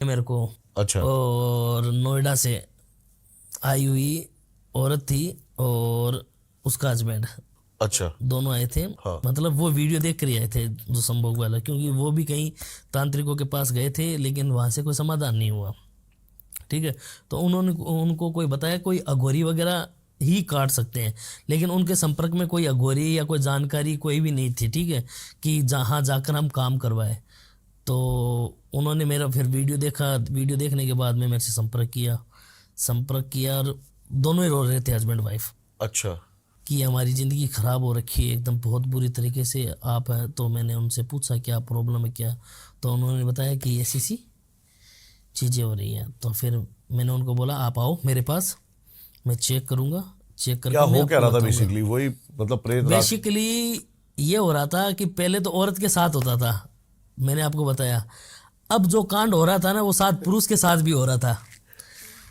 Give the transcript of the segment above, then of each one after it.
मेरे को। अच्छा और नोएडा से आई हुई औरत थी और उसका हस्बैंड, अच्छा। दोनों आए थे। हाँ मतलब वो वीडियो देख कर ही आए थे जो संभोग वाला, क्योंकि वो भी कहीं तांत्रिकों के पास गए थे लेकिन वहां से कोई समाधान नहीं हुआ। ठीक है, तो उन्होंने उनको कोई बताया कोई अघोरी वगैरह ही काट सकते हैं, लेकिन उनके संपर्क में कोई अघोरी या कोई जानकारी कोई भी नहीं थी। ठीक है, कि जहाँ जाकर हम काम करवाए। तो उन्होंने मेरा फिर वीडियो देखा, वीडियो देखने के बाद में मेरे से संपर्क किया और दोनों ही रो रहे थे हस्बैंड वाइफ अच्छा। कि हमारी ज़िंदगी ख़राब हो रखी है एकदम बहुत बुरी तरीके से आप हैं। तो मैंने उनसे पूछा क्या प्रॉब्लम है क्या, तो उन्होंने बताया कि ऐसी चीज़ें हो रही हैं। तो फिर मैंने उनको बोला आप आओ मेरे पास, मैं चेक करूँगा, चेक क्या करके मैं हो क्या आपको रहा था बताऊँगा। बेसिकली वही, मतलब प्रेत रात। बेसिकली ये हो रहा था कि पहले तो औरत के साथ होता था, मैंने आपको बताया। अब जो कांड हो रहा था ना वो साथ पुरुष के साथ भी हो रहा था,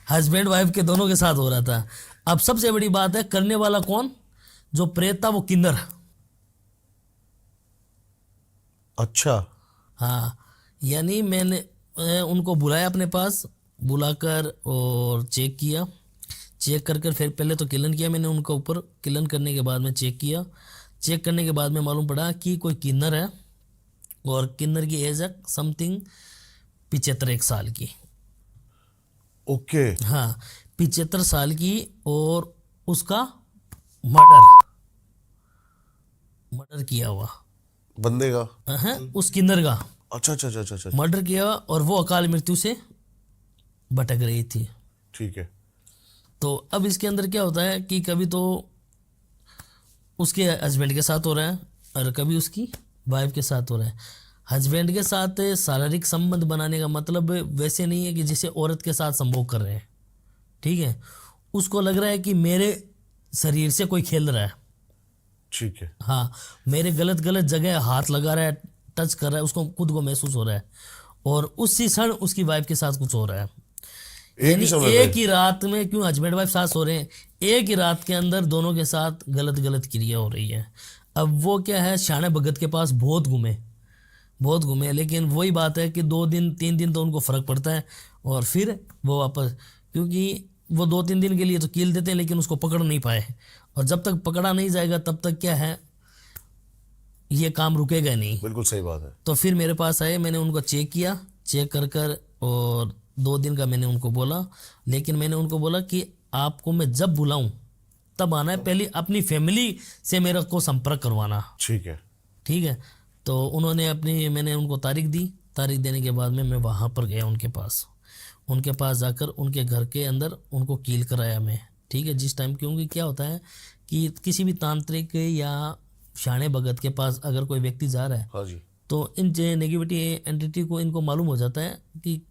हस्बैंड वाइफ के दोनों के साथ हो रहा था। अब सबसे बड़ी बात है करने वाला कौन, जो प्रेत था वो किन्नर। अच्छा हाँ, यानी मैंने उनको बुलाया अपने पास, बुलाकर और चेक किया। चेक कर कर फिर पहले तो किलन किया मैंने उनके ऊपर, किलन करने के बाद में चेक किया। चेक करने के बाद में मालूम पड़ा कि कोई किन्नर है और किन्नर की एज है समथिंग 75 की। ओके। हाँ, 75 की। और उसका मर्डर मर्डर किया हुआ बंदे का। है, उस किन्नर का अच्छा अच्छा अच्छा अच्छा अच्छा। मर्डर किया और वो अकाल मृत्यु से भटक रही थी। ठीक है। तो अब इसके अंदर क्या होता है कि कभी तो उसके हस्बैंड के साथ हो रहा है और कभी उसकी वाइफ के साथ हो रहा है। हस्बैंड के साथ शारीरिक संबंध बनाने का मतलब वैसे नहीं है कि जिसे औरत के साथ संभोग कर रहे हैं। ठीक है, उसको लग रहा है कि मेरे शरीर से कोई खेल रहा है। ठीक है। हाँ, मेरे गलत गलत जगह हाथ लगा रहा है, टच कर रहा है, उसको खुद को महसूस हो रहा है। और उसी क्षण उसकी वाइफ के साथ कुछ हो रहा है। एक ही यानी समय पे। एक ही रात में, क्यों हस्बैंड वाइफ साथ हो रहे हैं, एक ही रात के अंदर दोनों के साथ गलत गलत क्रिया हो रही है। अब वो क्या है, शाणे भगत के पास बहुत घूमे, लेकिन वही बात है कि 2 दिन 3 दिन तो उनको फर्क पड़ता है और फिर वो वापस, क्योंकि वो 2 3 दिन के लिए तो कील देते हैं लेकिन उसको पकड़ नहीं पाए। और जब तक पकड़ा नहीं जाएगा तब तक क्या है, ये काम रुकेगा नहीं। बिल्कुल सही बात है। तो फिर मेरे पास आए, मैंने उनको चेक किया, चेक कर कर और 2 दिन का मैंने उनको बोला। लेकिन मैंने उनको बोला कि आपको मैं जब बुलाऊं तब आना है, पहले अपनी फैमिली से मेरे को संपर्क करवाना। ठीक है। ठीक है, तो उन्होंने मैंने उनको तारीख दी। तारीख देने के बाद में मैं वहाँ पर गया उनके पास जाकर उनके घर के अंदर उनको कील कराया मैं। ठीक है, जिस टाइम, क्योंकि क्या होता है कि किसी भी तांत्रिक या शाणे भगत के पास अगर कोई व्यक्ति जा रहा है हाँ जी। तो इन नेगेटिविटी एंटिटी को इनको मालूम हो जाता है कि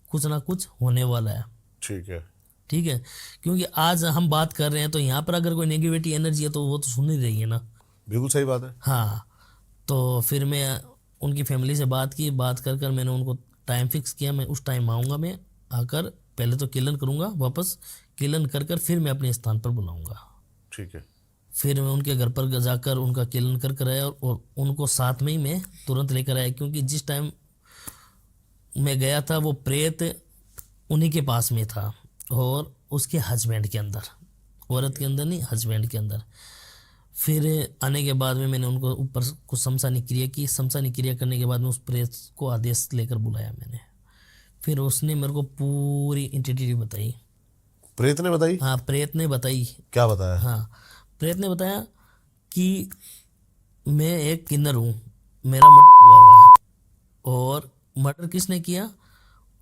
कुछ ना कुछ होने वाला है। ठीक है। ठीक है, क्योंकि आज हम बात कर रहे हैं तो यहाँ पर अगर कोई नेगेटिविटी एनर्जी है तो वो तो सुन ही रही है ना। बिल्कुल सही बात है। हाँ, तो फिर मैं उनकी फैमिली से बात की, बात कर कर मैंने उनको टाइम फिक्स किया, मैं उस टाइम आऊँगा। मैं आकर पहले तो किलन करूँगा, वापस किलन कर कर फिर मैं अपने स्थान पर बुलाऊँगा। ठीक है। फिर मैं उनके घर पर जाकर उनका किलन कर कर आया और उनको साथ में ही मैं तुरंत लेकर आया, क्योंकि जिस टाइम मैं गया था वो प्रेत उन्हीं के पास में था और उसके हस्बैंड के अंदर, औरत के अंदर नहीं, हस्बैंड के अंदर। फिर आने के बाद में मैंने उनको ऊपर कुछ शमशानी क्रिया की। शमशानी क्रिया करने के बाद में उस प्रेत को आदेश लेकर बुलाया मैंने। फिर उसने मेरे को पूरी इंटिटी बताई। प्रेत ने बताई? हाँ, प्रेत ने बताई। क्या बताया? हाँ, प्रेत ने बताया कि मैं एक किन्नर हूँ, मेरा मर्डर हुआ हुआ है। और मर्डर किसने किया?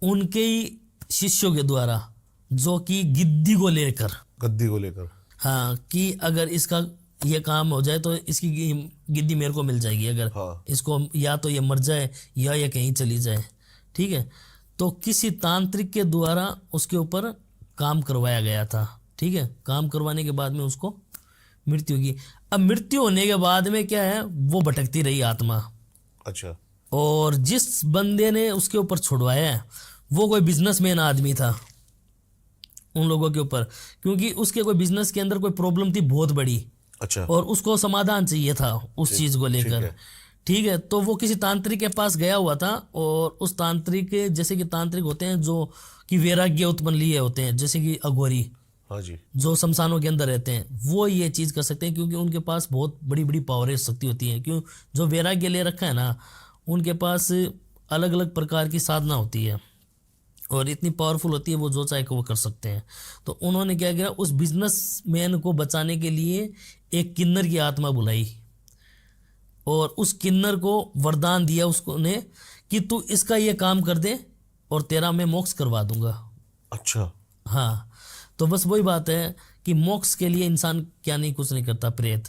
उनके ही शिष्यों के द्वारा, जो कि गिद्दी को लेकर। गद्दी को लेकर? हाँ, कि अगर इसका ये काम हो जाए तो इसकी गिद्दी मेरे को मिल जाएगी, अगर हाँ। इसको या तो ये मर जाए या ये कहीं चली जाए। ठीक है, तो किसी तांत्रिक के द्वारा उसके ऊपर काम करवाया गया था। ठीक है, काम करवाने के बाद में उसको मृत्यु की। अब मृत्यु होने के बाद में क्या है, वो भटकती रही आत्मा। अच्छा। और जिस बंदे ने उसके ऊपर छुड़वाया है वो कोई बिजनेसमैन आदमी था उन लोगों के ऊपर, क्योंकि उसके कोई बिजनेस के अंदर कोई प्रॉब्लम थी बहुत बड़ी। अच्छा। और उसको समाधान चाहिए था उस चीज को ठीक लेकर। है। ठीक है, तो वो किसी तांत्रिक के पास गया हुआ था, और उस तांत्रिक, जैसे कि तांत्रिक होते हैं जो कि वैराग्य उत्पन्न लिए होते हैं, जैसे कि अघोरी हाँ जी। जो शमशानों के अंदर रहते हैं, वो ये चीज कर सकते हैं, क्योंकि उनके पास बहुत बड़ी बड़ी पावरें शक्ति होती है। क्यों? जो वैराग्य ले रखा है ना, उनके पास अलग अलग प्रकार की साधना होती है, और इतनी पावरफुल होती है, वो जो चाहे वो कर सकते हैं। तो उन्होंने क्या किया, उस बिजनेसमैन को बचाने के लिए एक किन्नर की आत्मा बुलाई, और उस किन्नर को वरदान दिया उसको ने कि तू इसका ये काम कर दे और तेरा मैं मोक्ष करवा दूंगा। अच्छा। हाँ, तो बस वही बात है कि मोक्ष के लिए इंसान क्या नहीं, कुछ नहीं करता, प्रेत।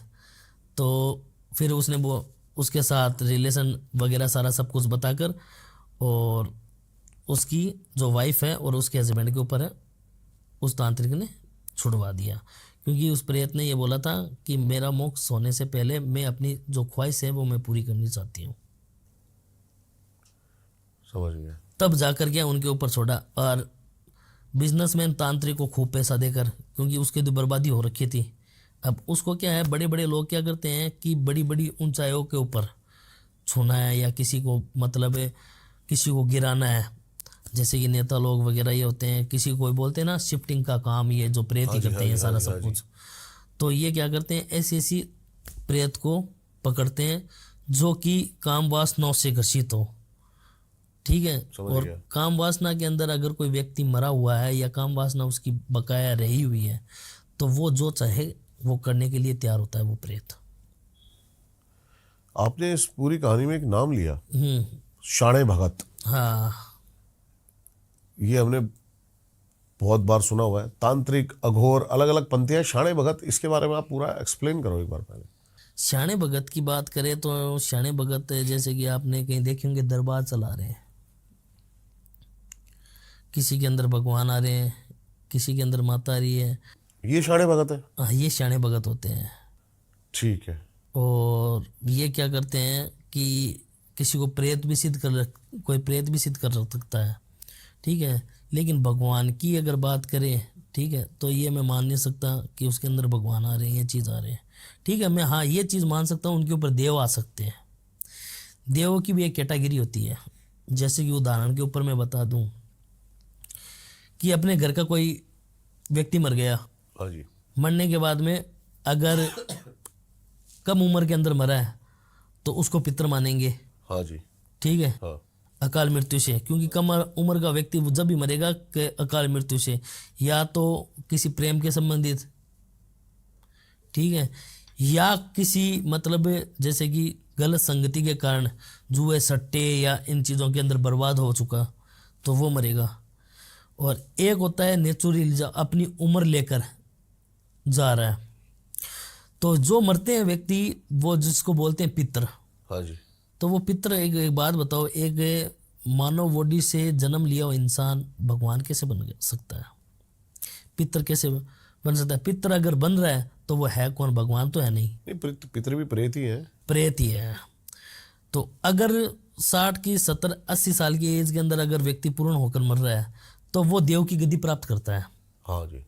तो फिर उसने वो उसके साथ रिलेशन वगैरह सारा सब कुछ बताकर, और उसकी जो वाइफ है और उसके हस्बैंड के ऊपर है, उस तांत्रिक ने छुड़वा दिया। क्योंकि उस प्रेत ने ये बोला था कि मेरा मोक्ष होने से पहले मैं अपनी जो ख्वाहिश है वो मैं पूरी करनी चाहती हूँ। समझ गया। तब जाकर के उनके ऊपर छोड़ा, और बिजनेसमैन तांत्रिक को खूब पैसा देकर, क्योंकि उसकी तो बर्बादी हो रखी थी। अब उसको क्या है, बड़े बड़े लोग क्या करते हैं कि बड़ी बड़ी ऊंचाइयों के ऊपर छूना है, या किसी को मतलब किसी को गिराना है, जैसे कि नेता लोग वगैरह ये होते हैं, किसी को बोलते हैं ना शिफ्टिंग का काम, ये जो प्रेत ही करते हैं सारा सब कुछ। तो ये क्या करते हैं, ऐसी ऐसी प्रेत को पकड़ते हैं जो कि काम वासनाओं से ग्रसित हो। ठीक है, और काम वासना के अंदर अगर कोई व्यक्ति मरा हुआ है, या काम वासना उसकी बकाया रही हुई है, तो वो जो चाहे वो करने के लिए तैयार होता है, वो प्रेत। आपने इस पूरी कहानी में एक नाम लिया, शाणे भगत। हाँ, ये हमने बहुत बार सुना हुआ है, तांत्रिक, अघोर, अलग अलग पंथियां, शाणे भगत, इसके बारे में आप पूरा एक्सप्लेन करो एक बार पहले। शाणे भगत की बात करें तो शाणे भगत जैसे कि आपने कहीं देखे होंगे, दरबार चला रहे हैं, किसी के अंदर भगवान आ रहे हैं, किसी के अंदर माता आ रही है, ये शाणे भगत है। हाँ, ये शाणे भगत होते हैं। ठीक है। और ये क्या करते हैं कि किसी को प्रेत भी सिद्ध कर, कोई प्रेत भी सिद्ध कर सकता है। ठीक है, लेकिन भगवान की अगर बात करें, ठीक है, तो ये मैं मान नहीं सकता कि उसके अंदर भगवान आ रहे हैं, ये चीज़ आ रहे हैं। ठीक है, मैं हाँ ये चीज़ मान सकता हूँ, उनके ऊपर देव आ सकते हैं। देवों की भी एक कैटेगरी होती है। जैसे कि उदाहरण के ऊपर मैं बता दूं कि अपने घर का कोई व्यक्ति मर गया, हाँ जी। मरने के बाद में अगर कम उम्र के अंदर मरा है तो उसको पितर मानेंगे। हाँ जी। ठीक है, हाँ। अकाल मृत्यु से, क्योंकि कम उम्र का व्यक्ति वो जब भी मरेगा कि अकाल मृत्यु से, या तो किसी प्रेम के संबंधित, ठीक है, या किसी मतलब जैसे कि गलत संगति के कारण जुए सट्टे या इन चीज़ों के अंदर बर्बाद हो चुका, तो वो मरेगा। और एक होता है नेचुरल, अपनी उम्र लेकर जा रहा है। तो जो मरते हैं व्यक्ति, वो जिसको बोलते हैं पितर। हाँ जी। तो वो पितर, एक बात बताओ, एक मानव बॉडी से जन्म लिया हुआ इंसान भगवान कैसे बन सकता है? पितर कैसे बन सकता है? पितर अगर बन रहा है तो वो है कौन? भगवान तो है नहीं, पितर भी प्रेत ही है। प्रेत ही है। तो अगर 60 की 70 80 साल की एज के अंदर अगर व्यक्ति पूर्ण होकर मर रहा है तो वो देव की गद्दी प्राप्त करता है। हाँ जी।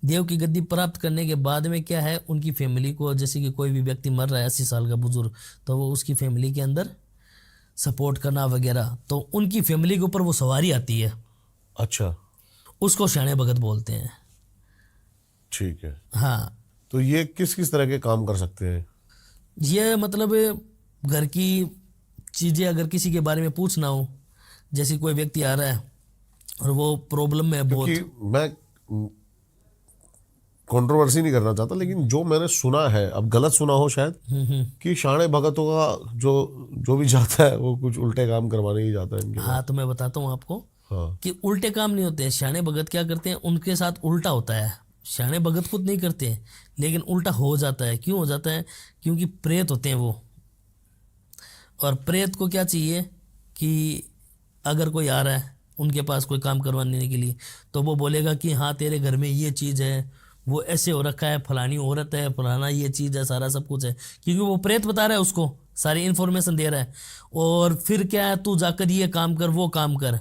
देव की गद्दी प्राप्त करने के बाद में क्या है, उनकी फैमिली को, जैसे कि कोई भी व्यक्ति मर रहा है 80 साल का बुजुर्ग, तो वो उसकी फैमिली के अंदर सपोर्ट करना वगैरह, तो उनकी फैमिली के ऊपर वो सवारी आती है। अच्छा। उसको शाणे भगत बोलते हैं। ठीक है। हाँ, तो ये किस किस तरह के काम कर सकते हैं? ये मतलब घर की चीज़ें अगर किसी के बारे में पूछना हो, जैसे कोई व्यक्ति आ रहा है और वो प्रॉब्लम में है बहुत। क्योंकि मैं कंट्रोवर्सी नहीं करना चाहता, लेकिन जो मैंने सुना है, अब गलत सुना हो शायद, कि शाणे भगतों का जो भी जाता है वो कुछ उल्टे काम करवाने ही जाता है इनके। हाँ, तो मैं बताता हूँ आपको। हाँ। कि उल्टे काम नहीं होते हैं। शाणे भगत क्या करते हैं, उनके साथ उल्टा होता है। शाणे भगत खुद नहीं करते हैं, लेकिन उल्टा हो जाता है। क्यों हो जाता है? क्योंकि प्रेत होते हैं वो, और प्रेत को क्या चाहिए कि अगर कोई आ रहा है उनके पास कोई काम करवाने के लिए, तो वो बोलेगा कि हाँ तेरे घर में ये चीज़ है, वो ऐसे हो रखा है, फलानी औरत है, फलाना ये चीज़ है, सारा सब कुछ है, क्योंकि वो प्रेत बता रहा है उसको, सारी इन्फॉर्मेशन दे रहा है। और फिर क्या है, तू जाकर ये काम कर, वो काम कर।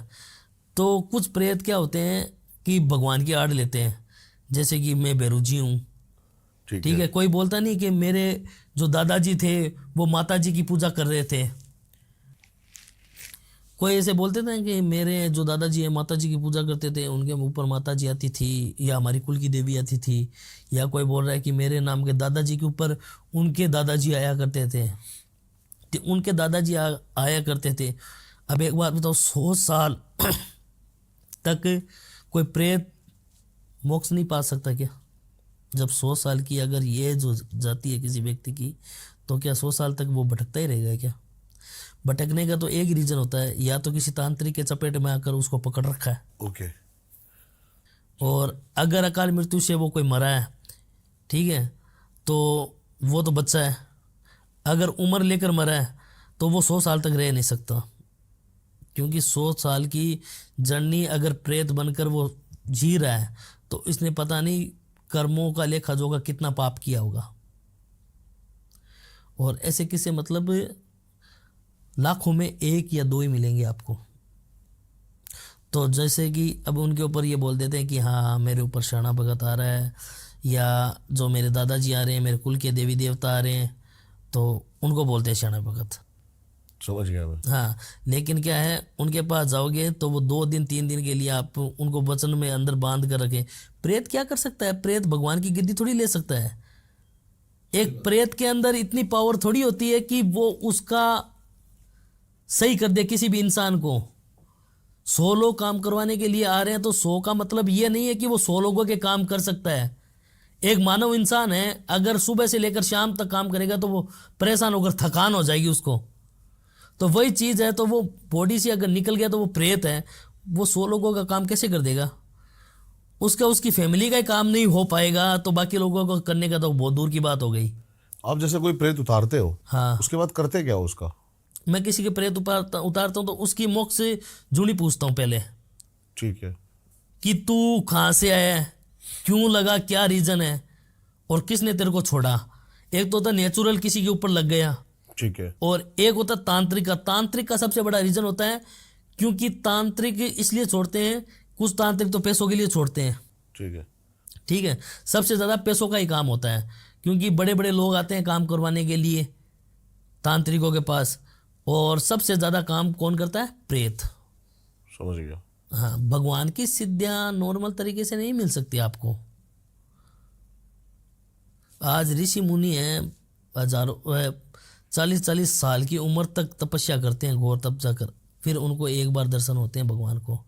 तो कुछ प्रेत क्या होते हैं कि भगवान की आड़ लेते हैं, जैसे कि मैं बेरुजी हूँ, ठीक है। कोई बोलता नहीं कि मेरे जो दादाजी थे वो माता जी की पूजा कर रहे थे। कोई ऐसे बोलते थे कि मेरे जो दादाजी है माता जी की पूजा करते थे, उनके ऊपर माता जी आती थी या हमारी कुल की देवी आती थी। या कोई बोल रहा है कि मेरे नाम के दादाजी के ऊपर उनके दादाजी आया करते थे, तो उनके दादाजी आया करते थे। अब एक बात बताओ, 100 साल तक कोई प्रेत मोक्ष नहीं पा सकता क्या? जब 100 साल की अगर ये जो जाती है किसी व्यक्ति की, तो क्या 100 साल तक वो भटकता ही रहेगा क्या? भटकने का तो एक ही रीजन होता है, या तो किसी तांत्रिक के चपेट में आकर उसको पकड़ रखा है। ओके। और अगर अकाल मृत्यु से वो कोई मरा है, ठीक है, तो वो तो बच्चा है। अगर उम्र लेकर मरा है तो वो 100 साल तक रह नहीं सकता, क्योंकि 100 साल की जर्नी अगर प्रेत बनकर वो जी रहा है तो इसने पता नहीं कर्मों का लेखा जोखा कितना पाप किया होगा। और ऐसे किसे मतलब लाखों में एक या दो ही मिलेंगे आपको। तो जैसे कि अब उनके ऊपर ये बोल देते हैं कि हाँ मेरे ऊपर शरणा भगत आ रहा है, या जो मेरे दादाजी आ रहे हैं, मेरे कुल के देवी देवता आ रहे हैं, तो उनको बोलते हैं शरणा भगत। समझ गया मैं। हाँ, लेकिन क्या है, उनके पास जाओगे तो वो 2 दिन 3 दिन के लिए आप उनको वचन में अंदर बांध कर रखें। प्रेत क्या कर सकता है? प्रेत भगवान की गिद्दी थोड़ी ले सकता है। एक प्रेत के अंदर इतनी पावर थोड़ी होती है कि वो उसका सही कर दे किसी भी इंसान को। 100 लोग काम करवाने के लिए आ रहे हैं, तो 100 का मतलब ये नहीं है कि वो 100 लोगों के काम कर सकता है। एक मानव इंसान है, अगर सुबह से लेकर शाम तक काम करेगा तो वो परेशान होकर थकान हो जाएगी उसको। तो वही चीज़ है, तो वो बॉडी से अगर निकल गया तो वो प्रेत है, वो 100 लोगों का काम कैसे कर देगा? उसकी फैमिली का ही काम नहीं हो पाएगा, तो बाकी लोगों को करने का तो बहुत दूर की बात हो गई। आप जैसे कोई प्रेत उतारते हो, हाँ, उसके बाद करते क्या हो उसका? मैं किसी के प्रेत उतारता हूँ तो उसकी मोक्ष से जुड़ी पूछता हूँ पहले ठीक है। कि तू कहाँ से आया है, क्यों लगा, क्या रीज़न है, और किसने तेरे को छोड़ा। एक तो होता नेचुरल किसी के ऊपर लग गया, ठीक है। और एक होता तांत्रिक का। तांत्रिक का सबसे बड़ा रीज़न होता है, क्योंकि तांत्रिक इसलिए छोड़ते हैं, कुछ तांत्रिक तो पैसों के लिए छोड़ते हैं। ठीक है। ठीक है, सबसे ज़्यादा पैसों का ही काम होता है, क्योंकि बड़े बड़े लोग आते हैं काम करवाने के लिए तांत्रिकों के पास। और सबसे ज़्यादा काम कौन करता है? प्रेत। समझ गया। हाँ, भगवान की सिद्धियाँ नॉर्मल तरीके से नहीं मिल सकती आपको। आज ऋषि मुनि हैं, हजारों 40-40 साल की उम्र तक तपस्या करते हैं, घोर तप जाकर, फिर उनको एक बार दर्शन होते हैं भगवान को।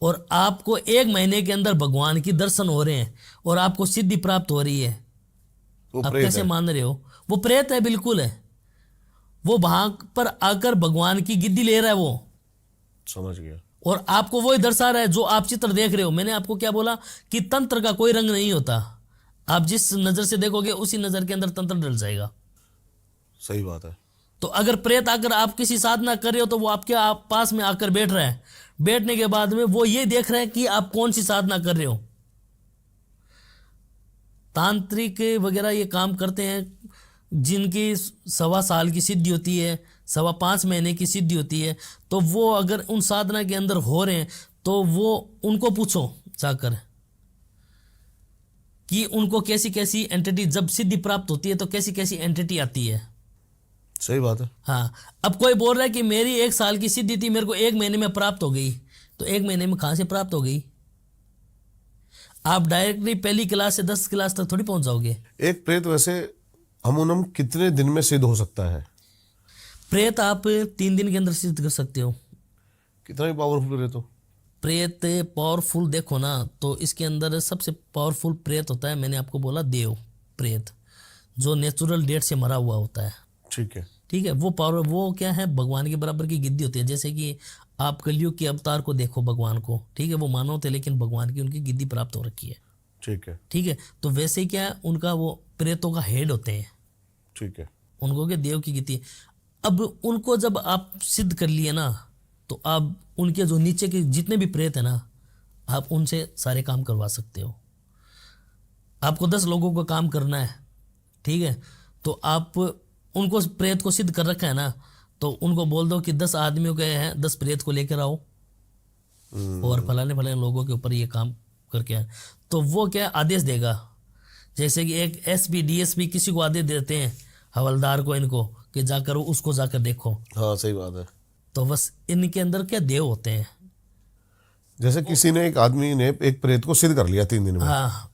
और आपको 1 महीने के अंदर भगवान की दर्शन हो रहे हैं और आपको सिद्धि प्राप्त हो रही है। वो आप प्रेत कैसे है। मान रहे हो? वो प्रेत है, बिल्कुल है। वो वहां पर आकर भगवान की गिद्दी ले रहा है वो, समझ गया। और आपको वही दर्शा रहा है जो आप चित्र देख रहे हो। मैंने आपको क्या बोला कि तंत्र का कोई रंग नहीं होता, आप जिस नज़र से देखोगे उसी नज़र के अंदर तंत्र डल जाएगा। सही बात है। तो अगर प्रेत आकर आप किसी साधना कर रहे हो तो वो आपके पास में आकर बैठ रहा है, बैठने के बाद में वो ये देख रहा है कि आप कौन सी साधना कर रहे हो। तांत्रिक वगैरह ये काम करते हैं जिनकी 1.25 साल की सिद्धि होती है, 5.25 महीने की सिद्धि होती है, तो वो अगर उन साधना के अंदर हो रहे हैं तो वो उनको पूछो जाकर कि उनको कैसी कैसी एंटिटी, जब सिद्धि प्राप्त होती है तो कैसी कैसी एंटिटी आती है। सही बात है। हाँ, अब कोई बोल रहा है कि मेरी 1 साल की सिद्धि थी, मेरे को 1 महीने में प्राप्त हो गई, तो 1 महीने में कहाँ से प्राप्त हो गई? आप डायरेक्टली पहली क्लास से 10 क्लास तक थोड़ी पहुंच जाओगे। एक प्रेत वैसे अमूनम कितने दिन में सिद्ध हो सकता है? प्रेत आप 3 दिन के अंदर सिद्ध कर सकते हो। कितना भी पावरफुल प्रेत हो? प्रेत पावरफुल देखो ना, तो इसके अंदर सबसे पावरफुल प्रेत होता है, मैंने आपको बोला देव प्रेत, जो नेचुरल डेथ से मरा हुआ होता है। ठीक है। ठीक है, वो पावर, वो क्या है, भगवान के बराबर की गिद्दी होती है। जैसे कि आप कलयुग के अवतार को देखो, भगवान को, ठीक है, वो मानव थे लेकिन भगवान की उनकी गिद्दी प्राप्त हो रखी है। ठीक है। ठीक है, तो वैसे ही क्या है, उनका वो प्रेतों का हेड होते हैं, ठीक है। उनको क्या देव की गिद्दी। अब उनको जब आप सिद्ध कर लिए ना, तो आप उनके जो नीचे के जितने भी प्रेत है ना, आप उनसे सारे काम करवा सकते हो। आपको 10 लोगों को काम करना है, ठीक है, तो आप उनको प्रेत को सिद्ध कर रखा है ना, तो उनको बोल दो कि 10 आदमियों के हैं, 10 प्रेत को लेकर आओ और फलाने फलाने लोगों के ऊपर ये काम करके आए। तो वो क्या आदेश देगा जैसे कि एक एसपी डीएसपी किसी को आदेश देते हैं, हवलदार को, इनको कि जाकर उसको जाकर देखो। हाँ सही बात है। तो बस इनके अंदर क्या देव होते हैं। जैसे किसी ने, एक आदमी ने एक प्रेत को सिद्ध कर लिया 3 दिन में, हाँ,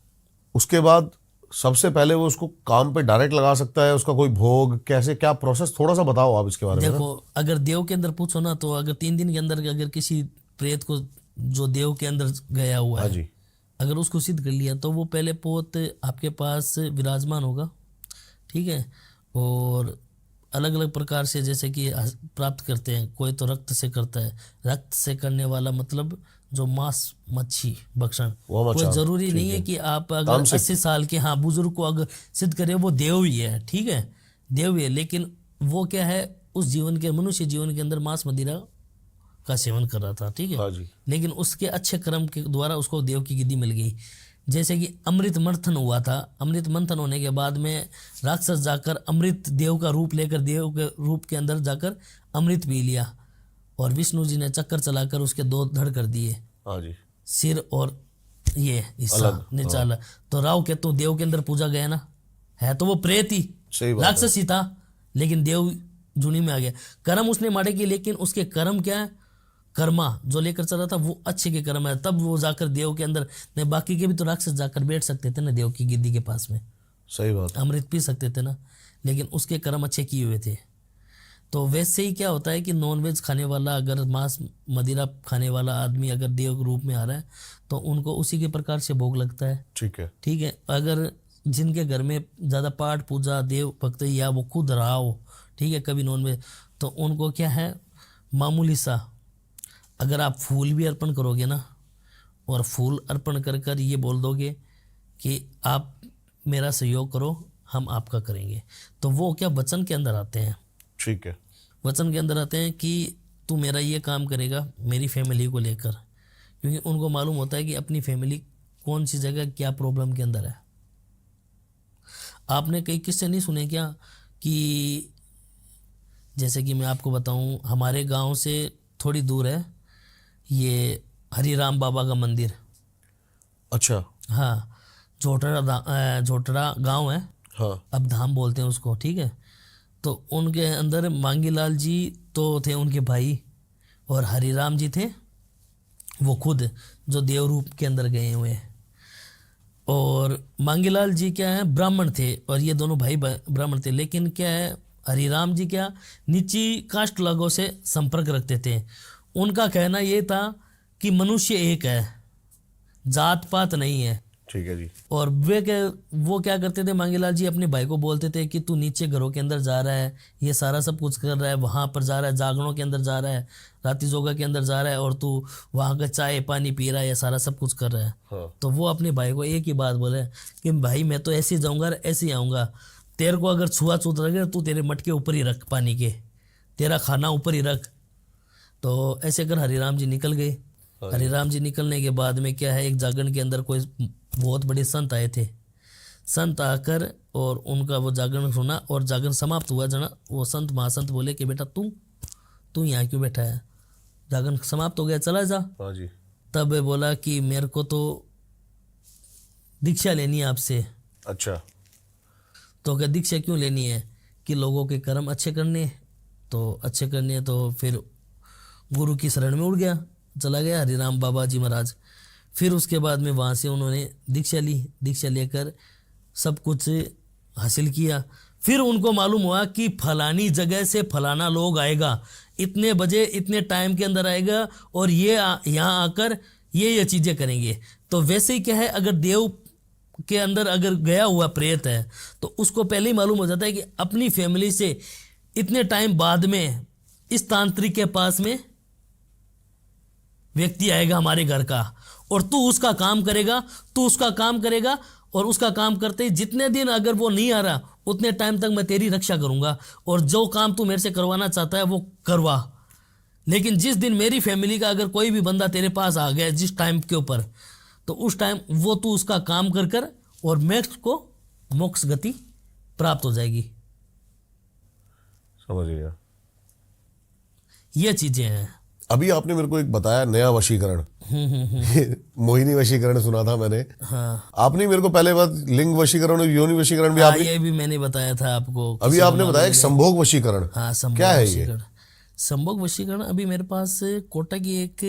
उसके बाद सबसे पहले वो उसको काम पे डायरेक्ट लगा सकता है, उसका कोई भोग कैसे, क्या प्रोसेस, थोड़ा सा बताओ आप इसके बारे में। देखो अगर देव के अंदर पूछो ना, तो अगर 3 दिन के अंदर अगर किसी प्रेत को जो देव के अंदर गया हुआ हाँ है, जी। अगर उसको सिद्ध कर लिया तो वो पहले पोत आपके पास विराजमान होगा, ठीक है। और अलग अलग प्रकार से जैसे कि प्राप्त करते हैं, कोई तो रक्त से करता है, रक्त से करने वाला मतलब जो मांस मच्छी भक्षण, वो कोई मचान, जरूरी ठीक नहीं है है। कि आप अगर 80 साल के हाँ बुजुर्ग को अगर सिद्ध करे वो देव ही है, ठीक है, देव ही है, लेकिन वो क्या है, उस जीवन के मनुष्य जीवन के अंदर मांस मदिरा का सेवन कर रहा था, ठीक है, हाँ जी। लेकिन उसके अच्छे कर्म के द्वारा उसको देव की गिद्धि मिल गई। जैसे कि अमृत मंथन हुआ था, अमृत मंथन होने के बाद में राक्षस जाकर अमृत देव का रूप लेकर देव के रूप के अंदर जाकर अमृत पी लिया, और विष्णु जी ने चक्कर चलाकर उसके 2 धड़ कर दिए, हाँ जी। सिर और ये हिस्सा निचाला। तो राव केतु देव के अंदर पूजा गया ना, है तो वो प्रेत ही, सही बात राक्षस ही था, लेकिन देव जुनी में आ गया। कर्म उसने मारे की, लेकिन उसके कर्म क्या है, कर्मा जो लेकर चला था वो अच्छे के कर्म है, तब वो जाकर देव के अंदर, नहीं बाकी के भी तो राक्षस जाकर बैठ सकते थे ना देव की गिद्दी के पास में, सही बात। अमृत पी सकते थे ना, लेकिन उसके कर्म अच्छे किए हुए थे। तो वैसे ही क्या होता है कि नॉनवेज खाने वाला, अगर मांस मदिरा खाने वाला आदमी अगर देव के रूप में आ रहा है तो उनको उसी के प्रकार से भोग लगता है, ठीक है। ठीक है। अगर जिनके घर में ज़्यादा पाठ पूजा देव भक्त या वो खुद रहा हो, ठीक है, कभी नॉनवेज, तो उनको क्या है, मामूली सा अगर आप फूल भी अर्पण करोगे ना, और फूल अर्पण कर कर ये बोल दोगे कि आप मेरा सहयोग करो, हम आपका करेंगे, तो वो क्या वचन के अंदर आते हैं, ठीक है। वचन के अंदर आते हैं कि तू मेरा ये काम करेगा मेरी फैमिली को लेकर, क्योंकि उनको मालूम होता है कि अपनी फैमिली कौन सी जगह क्या प्रॉब्लम के अंदर है। आपने कई किस्से नहीं सुने क्या, कि जैसे कि मैं आपको बताऊं, हमारे गांव से थोड़ी दूर है ये हरिराम बाबा का मंदिर। अच्छा। हाँ, झोटड़ा गांव है, हाँ। अब धाम बोलते हैं उसको, ठीक है। तो उनके अंदर मांगीलाल जी तो थे उनके भाई, और हरिराम जी थे वो खुद जो देव रूप के अंदर गए हुए हैं। और मांगीलाल जी क्या है, ब्राह्मण थे, और ये दोनों भाई ब्राह्मण थे, लेकिन क्या है, हरिराम जी क्या नीची कास्ट लोगों से संपर्क रखते थे। उनका कहना ये था कि मनुष्य एक है, जात पात नहीं है। ठीक है जी। और वो क्या करते थे, मांगीलाल जी अपने भाई को बोलते थे कि तू नीचे घरों के अंदर जा रहा है, ये सारा सब कुछ कर रहा है, वहाँ पर जा रहा है, जागरणों के अंदर जा रहा है, राती जोगा के अंदर जा रहा है, और तू वहाँ का चाय पानी पी रहा है, ये सारा सब कुछ कर रहा है। हाँ। तो वो अपने भाई को एक ही बात बोले कि भाई मैं तो ऐसे ही जाऊँगा, ऐसे ही आऊँगा, तेरे को अगर छुआछूत रखे तू तेरे मटके ऊपर ही रख, पानी के, तेरा खाना ऊपर ही रख। तो ऐसे कर हरिराम जी निकल गए। हरिराम जी निकलने के बाद में क्या है, एक जागरण के अंदर कोई बहुत बड़े संत आए थे। संत आकर और उनका वो जागरण सुना, और जागरण समाप्त हुआ जना, वो संत महासंत बोले कि बेटा तू यहाँ क्यों बैठा है, जागरण समाप्त हो गया, चला जा। हाँ जी। तब वे बोला कि मेरे को तो दीक्षा लेनी है आपसे। अच्छा। तो क्या दीक्षा क्यों लेनी है, कि लोगों के कर्म अच्छे करने, तो अच्छे करने, तो फिर गुरु की शरण में उड़ गया, चला गया हरिराम बाबा जी महाराज। फिर उसके बाद में वहाँ से उन्होंने दीक्षा ली, दीक्षा लेकर सब कुछ हासिल किया। फिर उनको मालूम हुआ कि फलानी जगह से फलाना लोग आएगा, इतने बजे इतने टाइम के अंदर आएगा, और ये यहाँ आकर ये चीज़ें करेंगे। तो वैसे ही क्या है, अगर देव के अंदर अगर गया हुआ प्रेत है तो उसको पहले ही मालूम हो जाता है कि अपनी फैमिली से इतने टाइम बाद में इस तांत्रिक के पास में व्यक्ति आएगा हमारे घर का, और तू उसका काम करेगा, तू उसका काम करेगा, और उसका काम करते ही जितने दिन अगर वो नहीं आ रहा उतने टाइम तक मैं तेरी रक्षा करूंगा, और जो काम तू मेरे से करवाना चाहता है वो करवा। लेकिन जिस दिन मेरी फैमिली का अगर कोई भी बंदा तेरे पास आ गया जिस टाइम के ऊपर, तो उस टाइम वो तू उसका काम कर कर और मोक्ष गति प्राप्त हो जाएगी। समझ गया। ये चीजें हैं। अभी आपने मेरे को एक बताया नया वशीकरण, मोहिनी वशीकरण सुना था मैंने। हाँ आपने मेरे को पहले बात लिंग वशीकरण और योनि वशीकरण भी हाँ, आपने ये भी मैंने बताया था आपको। अभी किसी आपने को बताया एक मालूम संभोग वशीकरण। नहीं। हाँ, संभोग क्या है ये? वशीकरण। संभोग वशीकरण अभी मेरे पास कोटा की एक